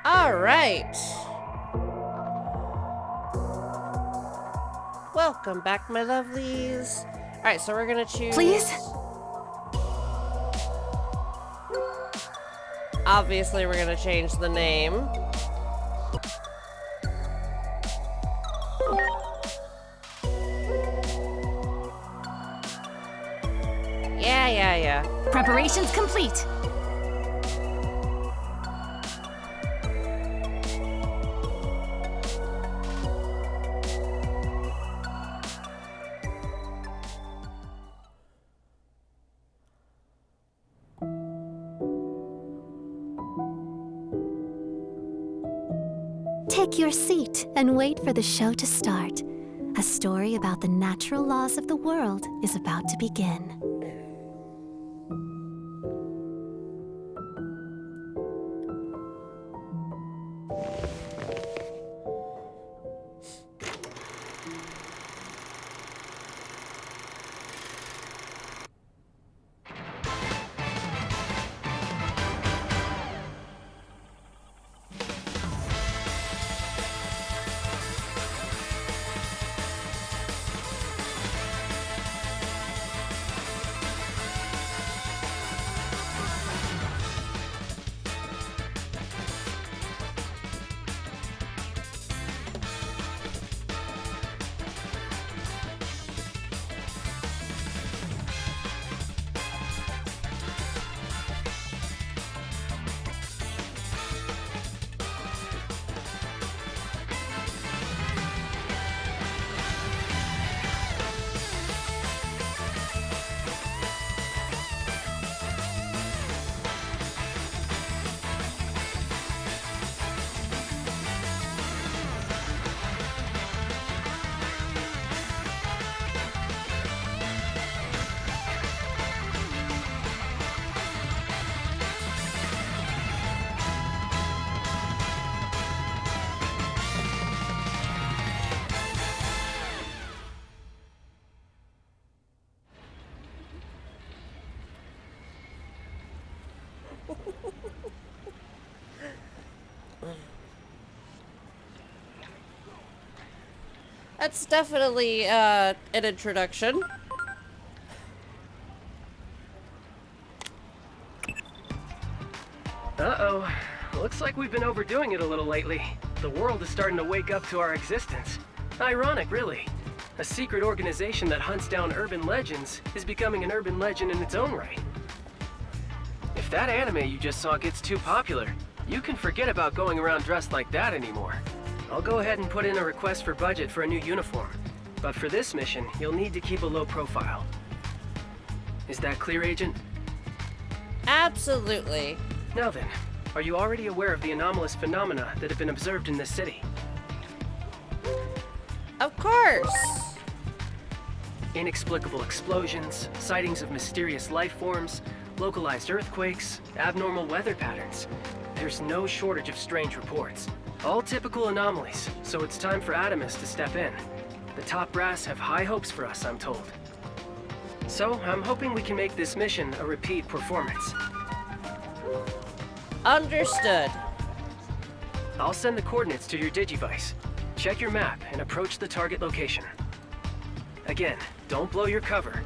Alright. Welcome back, my lovelies. Alright, so we're gonna choose... Please? Obviously, we're gonna change the name. Yeah. Preparations complete. Take your seat and wait for the show to start. A story about the natural laws of the world is about to begin. That's definitely an introduction. Uh-oh. Looks like we've been overdoing it a little lately. The world is starting to wake up to our existence. Ironic, really. A secret organization that hunts down urban legends is becoming an urban legend in its own right. If that anime you just saw gets too popular, you can forget about going around dressed like that anymore. I'll go ahead and put in a request for budget for a new uniform. But for this mission, you'll need to keep a low profile. Is that clear, Agent? Absolutely. Now then, are you already aware of the anomalous phenomena that have been observed in this city? Of course. Inexplicable explosions, sightings of mysterious life forms, localized earthquakes, abnormal weather patterns. There's no shortage of strange reports. All typical anomalies, so it's time for ADAMAS to step in. The top brass have high hopes for us, I'm told. So, I'm hoping we can make this mission a repeat performance. Understood. I'll send the coordinates to your Digivice. Check your map and approach the target location. Again, don't blow your cover.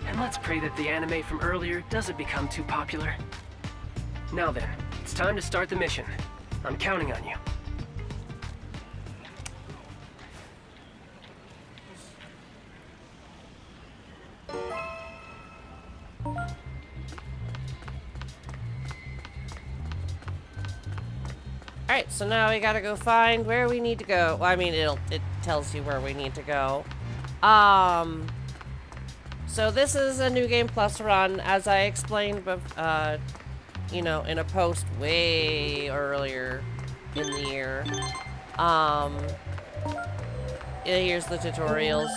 And let's pray that the anime from earlier doesn't become too popular. Now then, it's time to start the mission. I'm counting on you. Alright, so now we gotta go find where we need to go. Well, I mean, it tells you where we need to go. So this is a New Game Plus run, as I explained, you know, in a post way earlier in the year. Here's the tutorials.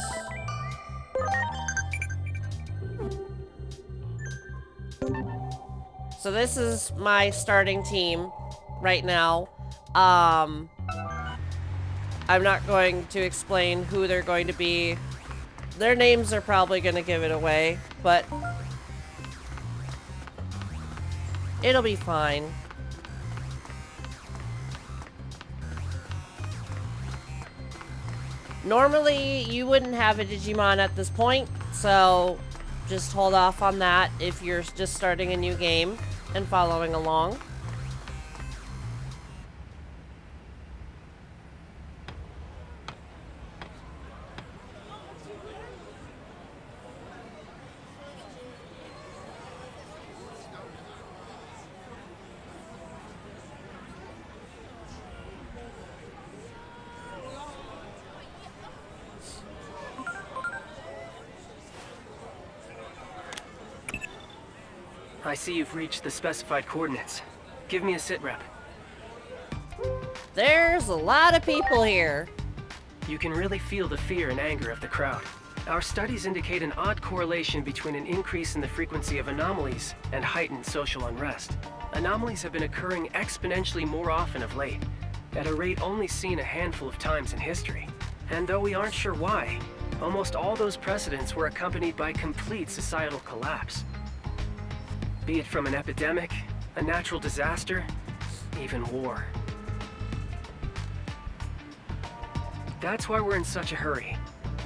So this is my starting team right now. I'm not going to explain who they're going to be. Their names are probably going to give it away, but it'll be fine. Normally, you wouldn't have a Digimon at this point, so just hold off on that if you're just starting a new game and following along. I see you've reached the specified coordinates. Give me a sit rep. There's a lot of people here. You can really feel the fear and anger of the crowd. Our studies indicate an odd correlation between an increase in the frequency of anomalies and heightened social unrest. Anomalies have been occurring exponentially more often of late, at a rate only seen a handful of times in history. And though we aren't sure why, almost all those precedents were accompanied by complete societal collapse. Be it from an epidemic, a natural disaster, even war. That's why we're in such a hurry.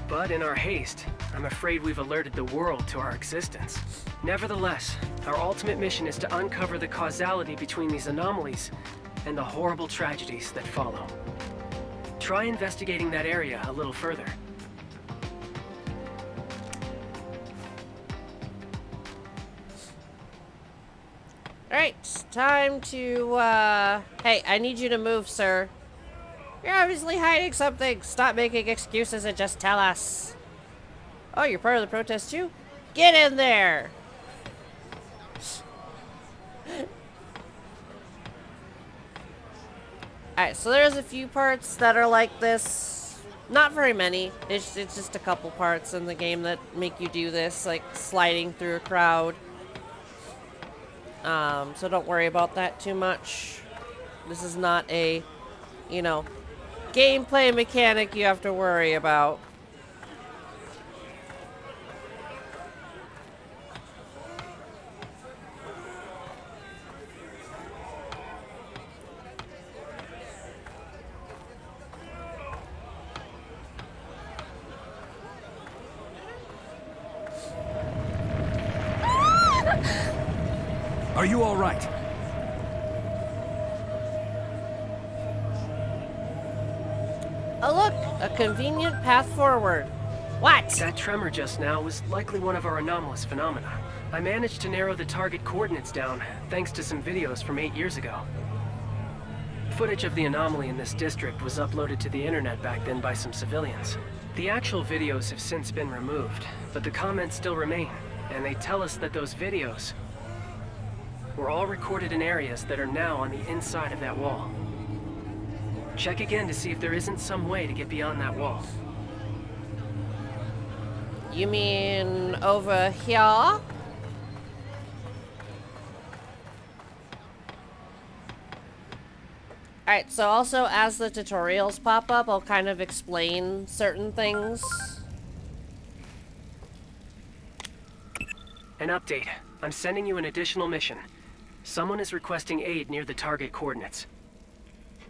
But in our haste, I'm afraid we've alerted the world to our existence. Nevertheless, our ultimate mission is to uncover the causality between these anomalies and the horrible tragedies that follow. Try investigating that area a little further. Alright, time to, Hey, I need you to move, sir. You're obviously hiding something. Stop making excuses and just tell us. Oh, you're part of the protest too? Get in there! Alright, so there's a few parts that are like this. Not very many. It's just a couple parts in the game that make you do this, like sliding through a crowd. So don't worry about that too much. This is not a, you know, gameplay mechanic you have to worry about. Are you all right? Oh look, a convenient path forward. What? That tremor just now was likely one of our anomalous phenomena. I managed to narrow the target coordinates down, thanks to some videos from 8 years ago. Footage of the anomaly in this district was uploaded to the internet back then by some civilians. The actual videos have since been removed, but the comments still remain, and they tell us that those videos were all recorded in areas that are now on the inside of that wall. Check again to see if there isn't some way to get beyond that wall. You mean over here? Alright, so also as the tutorials pop up, I'll kind of explain certain things. An update. I'm sending you an additional mission. Someone is requesting aid near the target coordinates.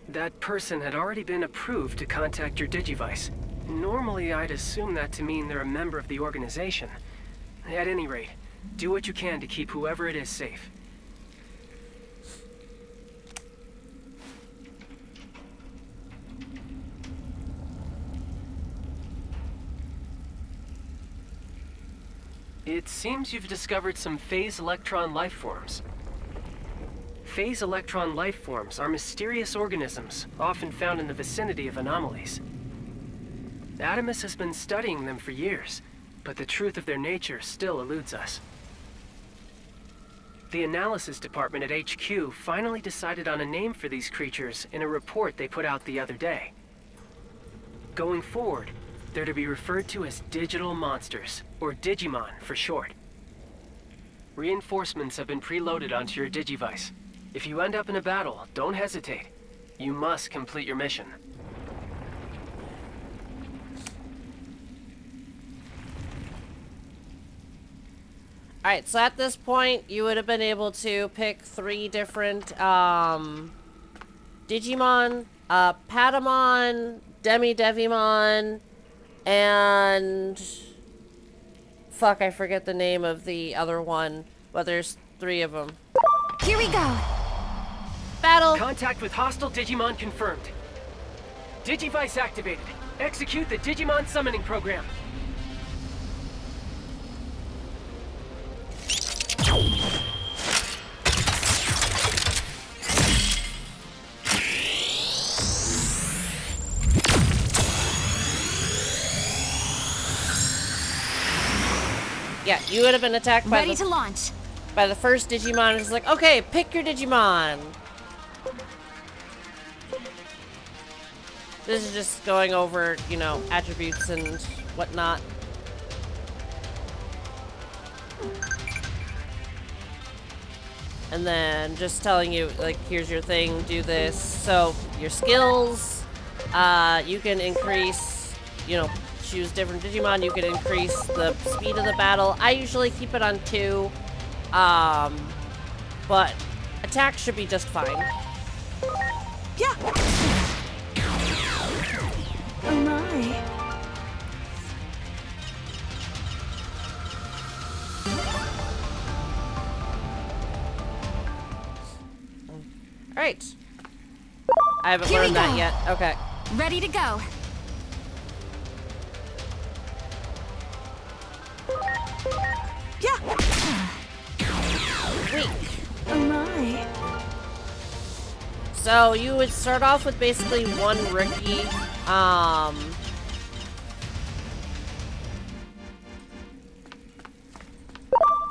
That person had already been approved to contact your Digivice. Normally, I'd assume that to mean they're a member of the organization. At any rate, do what you can to keep whoever it is safe. It seems you've discovered some phase electron life forms. Phase electron life forms are mysterious organisms, often found in the vicinity of anomalies. ADAMAS has been studying them for years, but the truth of their nature still eludes us. The analysis department at HQ finally decided on a name for these creatures in a report they put out the other day. Going forward, they're to be referred to as digital monsters, or Digimon for short. Reinforcements have been preloaded onto your Digivice. If you end up in a battle, don't hesitate. You must complete your mission. Alright, so at this point, you would have been able to pick 3 different Digimon, Patamon, Devimon, And fuck, I forget the name of the other one, but there's 3 of them. Here we go. Battle. Contact with hostile Digimon confirmed. Digivice activated. Execute the Digimon summoning program. Yeah, you would have been attacked by Ready to launch. by the first Digimon. It's like, okay, pick your Digimon. This is just going over, you know, attributes and whatnot. And then just telling you, like, here's your thing, do this. So, your skills, you can increase, you know, choose different Digimon. You can increase the speed of the battle. I usually keep it on 2, but attack should be just fine. Yeah. Oh my. Alright. I haven't Here we learned that go. yet. Okay. Ready to go. Yeah. Weak. Oh my. So you would start off with basically 1 rookie.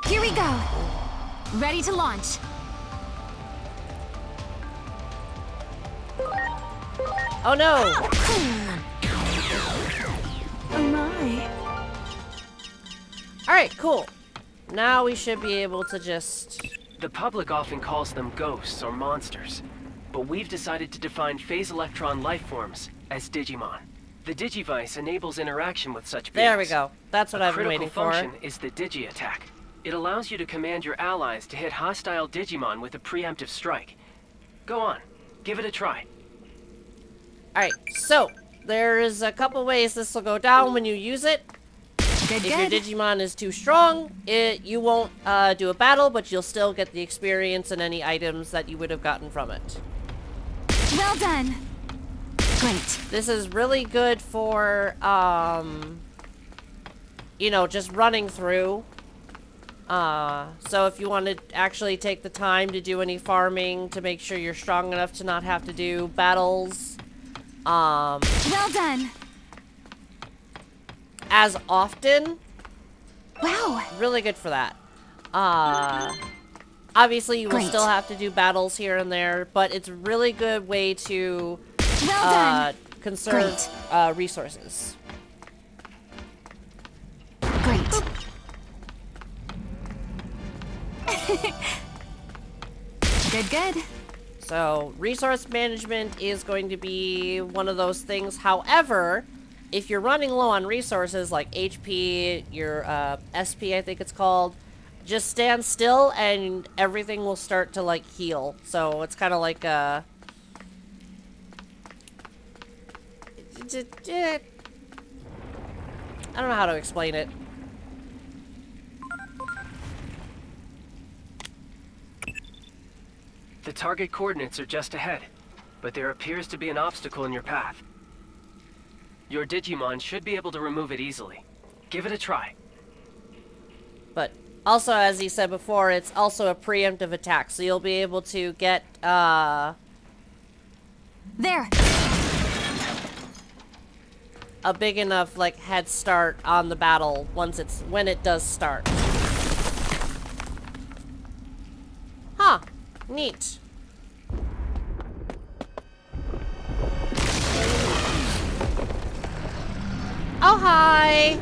Here we go. Ready to launch. Oh no! Oh my. Alright, cool. Now we should be able to just... The public often calls them ghosts or monsters, but we've decided to define phase electron life forms as Digimon. The Digivice enables interaction with such beings. There we go. That's what I've been waiting for. Critical function is the Digi attack. It allows you to command your allies to hit hostile Digimon with a preemptive strike. Go on, give it a try. Alright, so there is a couple ways this will go down when you use it. Good, If your good. Digimon is too strong, you won't do a battle, but you'll still get the experience and any items that you would have gotten from it. Well done. Great. This is really good for, you know, just running through. So if you want to actually take the time to do any farming to make sure you're strong enough to not have to do battles, Well done. as often, Wow. really good for that. Obviously you will Great. still have to do battles here and there, but it's a really good way to Well done. conserve resources. Great. Good, good. So resource management is going to be one of those things. However, if you're running low on resources like HP, your SP I think it's called, just stand still and everything will start to like heal. So it's kind of like I don't know how to explain it. The target coordinates are just ahead, but there appears to be an obstacle in your path. Your Digimon should be able to remove it easily. Give it a try. But also, as he said before, it's also a preemptive attack, so you'll be able to get There. a big enough like head start on the battle when it does start. Huh. Neat. Oh, hi.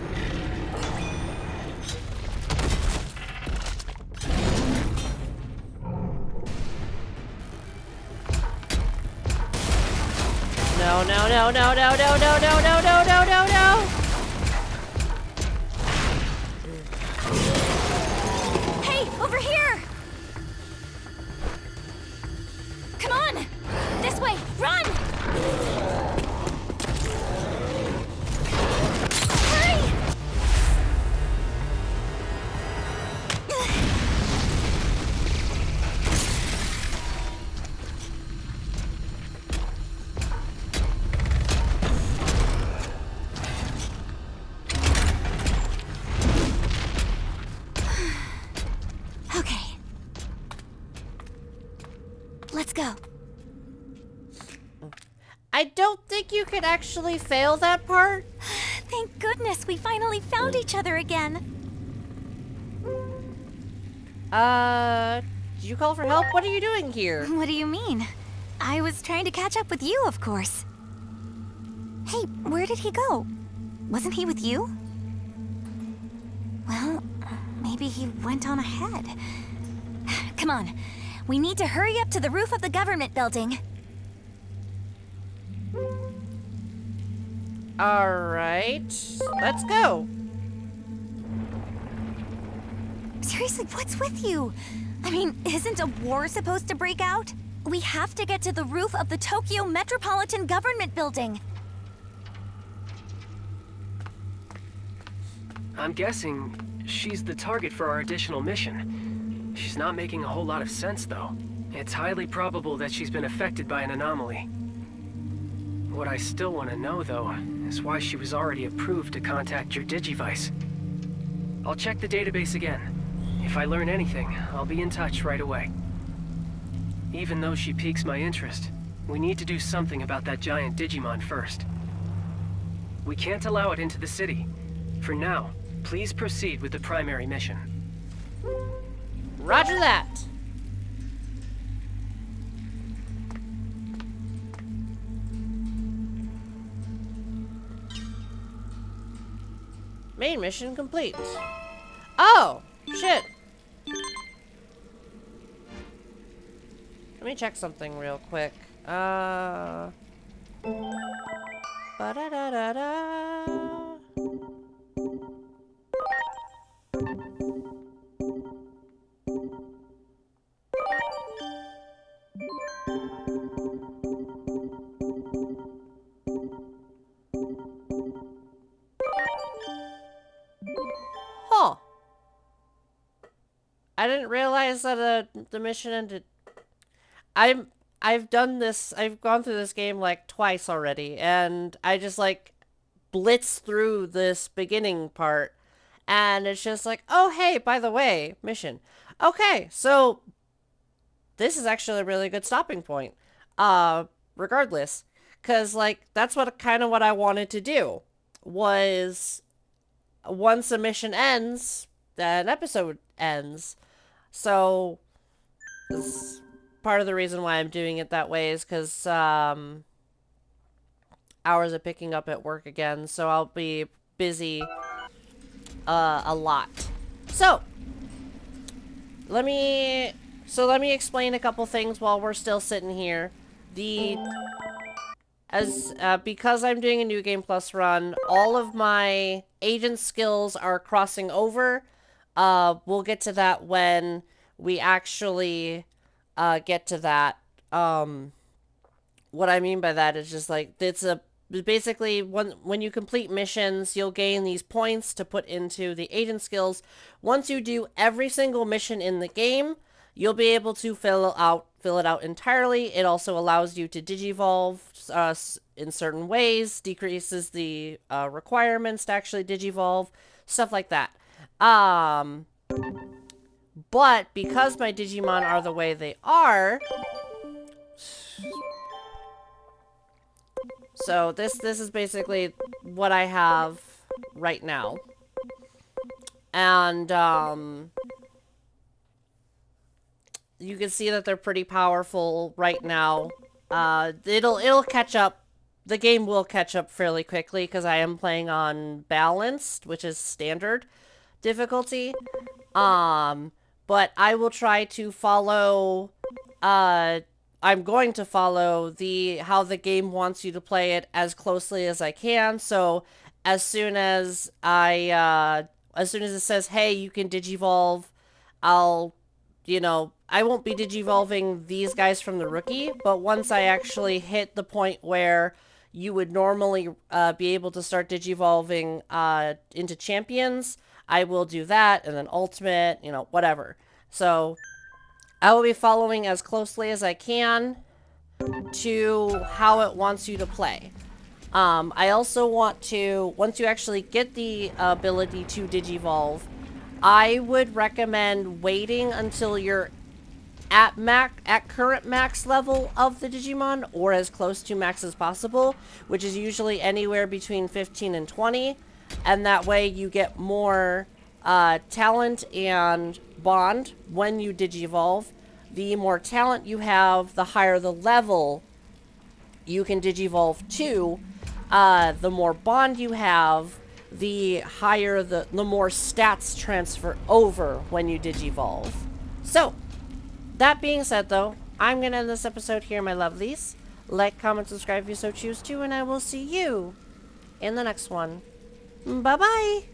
No, no, no, no, no, no, no, no, no, no, no, no, no. Hey, over here. Come on. This way. Run. I don't think you could actually fail that part. Thank goodness we finally found each other again. Did you call for help? What are you doing here? What do you mean? I was trying to catch up with you, of course. Hey, where did he go? Wasn't he with you? Well, maybe he went on ahead. Come on, we need to hurry up to the roof of the government building. Alright, let's go. Seriously, what's with you? I mean, isn't a war supposed to break out? We have to get to the roof of the Tokyo Metropolitan Government Building. I'm guessing she's the target for our additional mission. She's not making a whole lot of sense, though. It's highly probable that she's been affected by an anomaly. What I still want to know, though, is why she was already approved to contact your Digivice. I'll check the database again. If I learn anything, I'll be in touch right away. Even though she piques my interest, we need to do something about that giant Digimon first. We can't allow it into the city. For now, please proceed with the primary mission. Roger that. Main mission complete. Oh, shit. Let me check something real quick. Ba-da-da-da-da. Huh. I didn't realize that the mission ended. I've done this. I've gone through this game like twice already, and I just like blitz through this beginning part, and it's just like, oh hey, by the way, mission. Okay, so this is actually a really good stopping point. Regardless, because like that's what kind of what I wanted to do was once a mission ends, an episode ends. So this part of the reason why I'm doing it that way is because hours are picking up at work again, so I'll be busy a lot. So let me explain a couple things while we're still sitting here. Because I'm doing a New Game Plus run, all of my agent skills are crossing over. We'll get to that when we actually get to that. What I mean by that is just like basically when you complete missions, you'll gain these points to put into the agent skills. Once you do every single mission in the game, you'll be able to fill it out entirely. It also allows you to digivolve in certain ways, decreases the requirements to actually digivolve, stuff like that. But because my Digimon are the way they are, so this is basically what I have right now. And you can see that they're pretty powerful right now. It'll catch up. The game will catch up fairly quickly because I am playing on balanced, which is standard difficulty. But I will try to follow. I'm going to follow how the game wants you to play it as closely as I can. So as soon as it says, "Hey, you can digivolve," I won't be digivolving these guys from the rookie, but once I actually hit the point where you would normally be able to start digivolving into champions, I will do that, and then ultimate, whatever. So I will be following as closely as I can to how it wants you to play. I also want to, once you actually get the ability to digivolve, I would recommend waiting until you're at current max level of the Digimon, or as close to max as possible, which is usually anywhere between 15 and 20, and that way you get more talent and bond when you digivolve. The more talent you have, the higher the level you can digivolve to. The more bond you have, the higher the more stats transfer over when you digivolve. So, that being said though, I'm going to end this episode here, my lovelies. Like, comment, subscribe if you so choose to, and I will see you in the next one. Bye-bye!